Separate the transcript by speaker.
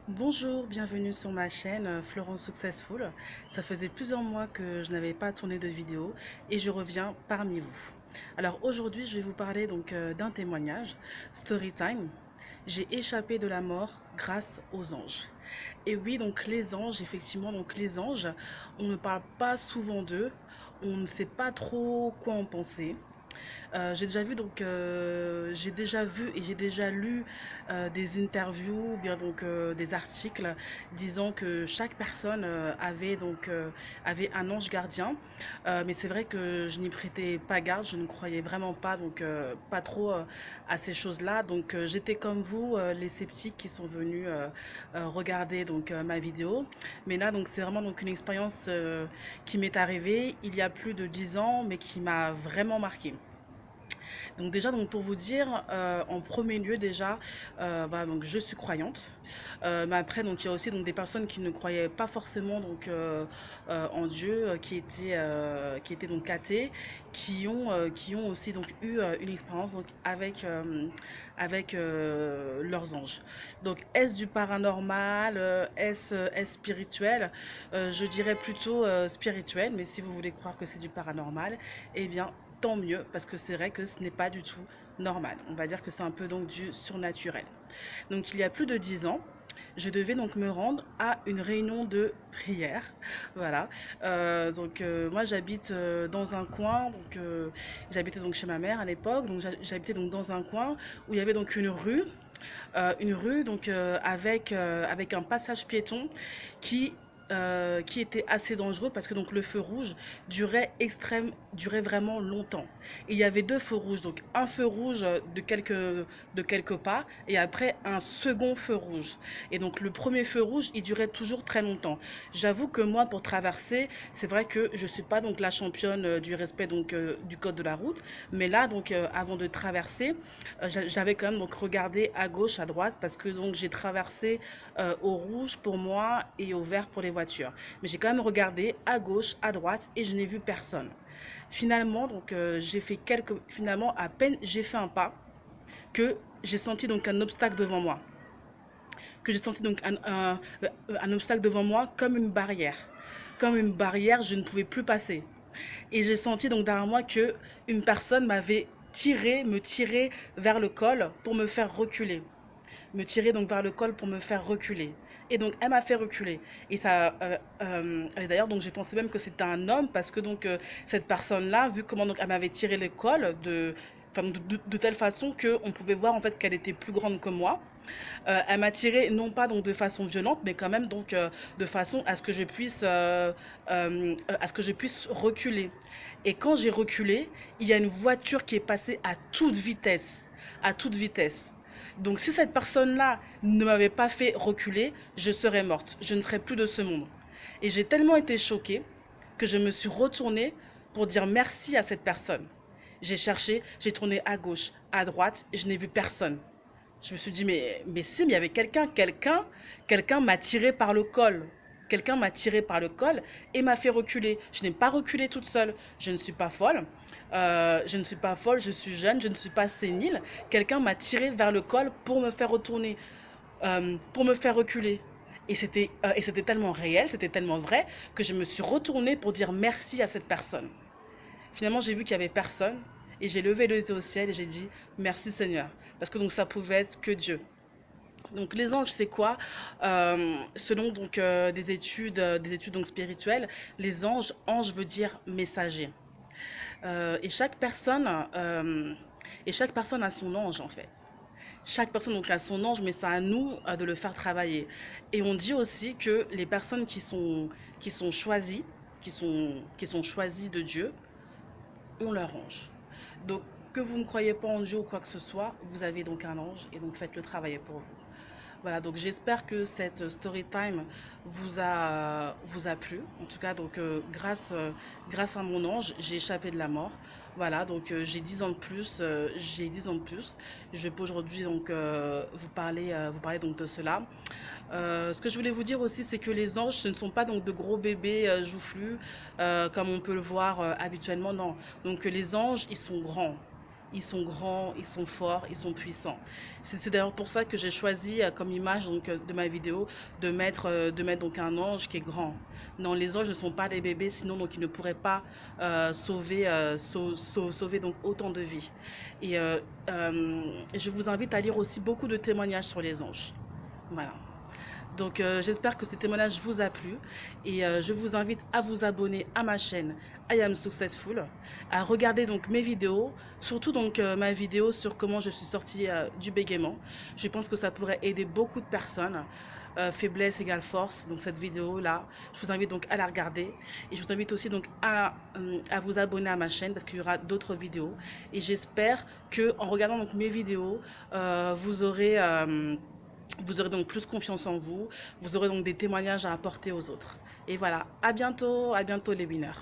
Speaker 1: Bonjour, bienvenue sur ma chaîne Florence Successful. Ça faisait plusieurs mois que je n'avais pas tourné de vidéo et je reviens parmi vous. Alors aujourd'hui, je vais vous parler d'un témoignage, story time. J'ai échappé de la mort grâce aux anges. Et oui, donc les anges, effectivement, donc les anges, on ne parle pas souvent d'eux, on ne sait pas trop quoi en penser. J'ai déjà vu et j'ai déjà lu des interviews ou bien des articles disant que chaque personne avait un ange gardien. Mais c'est vrai que je n'y prêtais pas garde, je ne croyais vraiment pas pas trop à ces choses-là. J'étais comme vous, les sceptiques qui sont venus regarder ma vidéo. Mais là donc c'est vraiment donc une expérience qui m'est arrivée il y a plus de 10 ans, mais qui m'a vraiment marquée. Donc déjà, donc pour vous dire, en premier lieu déjà, voilà, donc je suis croyante. Mais après, donc il y a aussi donc des personnes qui ne croyaient pas forcément en Dieu, qui étaient donc athées, qui ont aussi donc eu une expérience donc avec leurs anges. Donc est-ce du paranormal, est-ce spirituel? Je dirais plutôt spirituel, mais si vous voulez croire que c'est du paranormal, eh bien tant mieux, parce que c'est vrai que ce n'est pas du tout normal. On va dire que c'est un peu donc du surnaturel. Donc il y a plus de 10 ans, je devais donc me rendre à une réunion de prière. Voilà. Moi j'habite dans un coin, j'habitais donc chez ma mère à l'époque, donc j'habitais donc dans un coin où il y avait donc une rue avec un passage piéton qui qui était assez dangereux parce que donc le feu rouge durait vraiment longtemps. Et il y avait deux feux rouges, donc un feu rouge de quelques pas et après un second feu rouge. Et donc le premier feu rouge, il durait toujours très longtemps. J'avoue que moi, pour traverser, c'est vrai que je suis pas donc la championne du respect du code de la route, mais là avant de traverser, j'avais quand même donc regardé à gauche, à droite, parce que donc j'ai traversé au rouge pour moi et au vert pour les voitures. Mais j'ai quand même regardé à gauche, à droite et je n'ai vu personne. Finalement, finalement à peine j'ai fait un pas que j'ai senti donc un obstacle devant moi, que j'ai senti un obstacle devant moi comme une barrière, je ne pouvais plus passer. Et j'ai senti donc derrière moi que une personne me tirer vers le col pour me faire reculer. Me tirer donc vers le col pour me faire reculer. Et donc elle m'a fait reculer. Et d'ailleurs donc j'ai pensé même que c'était un homme parce que cette personne-là, vu comment donc elle m'avait tiré le col de telle façon qu'on pouvait voir en fait qu'elle était plus grande que moi. Elle m'a tiré non pas donc de façon violente, mais quand même de façon à ce que je puisse reculer. Et quand j'ai reculé, il y a une voiture qui est passée à toute vitesse. Donc si cette personne-là ne m'avait pas fait reculer, je serais morte, je ne serais plus de ce monde. Et j'ai tellement été choquée que je me suis retournée pour dire merci à cette personne. J'ai cherché, j'ai tourné à gauche, à droite, et je n'ai vu personne. Je me suis dit, mais il y avait quelqu'un m'a tiré par le col. Quelqu'un m'a tiré par le col et m'a fait reculer. Je n'ai pas reculé toute seule. Je ne suis pas folle. Je ne suis pas folle, je suis jeune, je ne suis pas sénile. Quelqu'un m'a tiré vers le col pour me faire retourner, pour me faire reculer. Et c'était tellement réel, c'était tellement vrai que je me suis retournée pour dire merci à cette personne. Finalement, j'ai vu qu'il n'y avait personne et j'ai levé les yeux au ciel et j'ai dit merci Seigneur. Parce que donc ça pouvait être que Dieu. Donc les anges, c'est quoi? Selon des études donc spirituelles, ange veut dire messager. Euh, et chaque personne, euh, et chaque personne a son ange en fait. Chaque personne donc a son ange, mais c'est à nous de le faire travailler. Et on dit aussi que les personnes qui sont choisies, qui sont choisies de Dieu, ont leur ange. Donc que vous ne croyez pas en Dieu ou quoi que ce soit, vous avez donc un ange et donc faites le travail pour vous. Voilà, donc j'espère que cette story time vous a plu. En tout cas, grâce à mon ange, j'ai échappé de la mort. Voilà, j'ai 10 ans de plus, j'ai 10 ans de plus. Je peux aujourd'hui vous parler donc de cela. Ce que je voulais vous dire aussi, c'est que les anges, ce ne sont pas donc de gros bébés joufflus comme on peut le voir habituellement, non. Donc les anges, ils sont grands. ils sont grands, ils sont forts, ils sont puissants. C'est d'ailleurs pour ça que j'ai choisi comme image donc, de ma vidéo de mettre donc un ange qui est grand. Non, les anges ne sont pas des bébés, sinon donc ils ne pourraient pas sauver donc autant de vies. Et je vous invite à lire aussi beaucoup de témoignages sur les anges. Voilà. Donc j'espère que ce témoignage vous a plu et je vous invite à vous abonner à ma chaîne I Am Successful, à regarder donc mes vidéos, surtout donc ma vidéo sur comment je suis sortie du bégaiement. Je pense que ça pourrait aider beaucoup de personnes. Faiblesse égale force, donc cette vidéo là, je vous invite donc à la regarder et je vous invite aussi donc à vous abonner à ma chaîne parce qu'il y aura d'autres vidéos et j'espère que en regardant donc mes vidéos, vous aurez donc plus confiance en vous, vous aurez donc des témoignages à apporter aux autres. Et voilà, à bientôt les winners.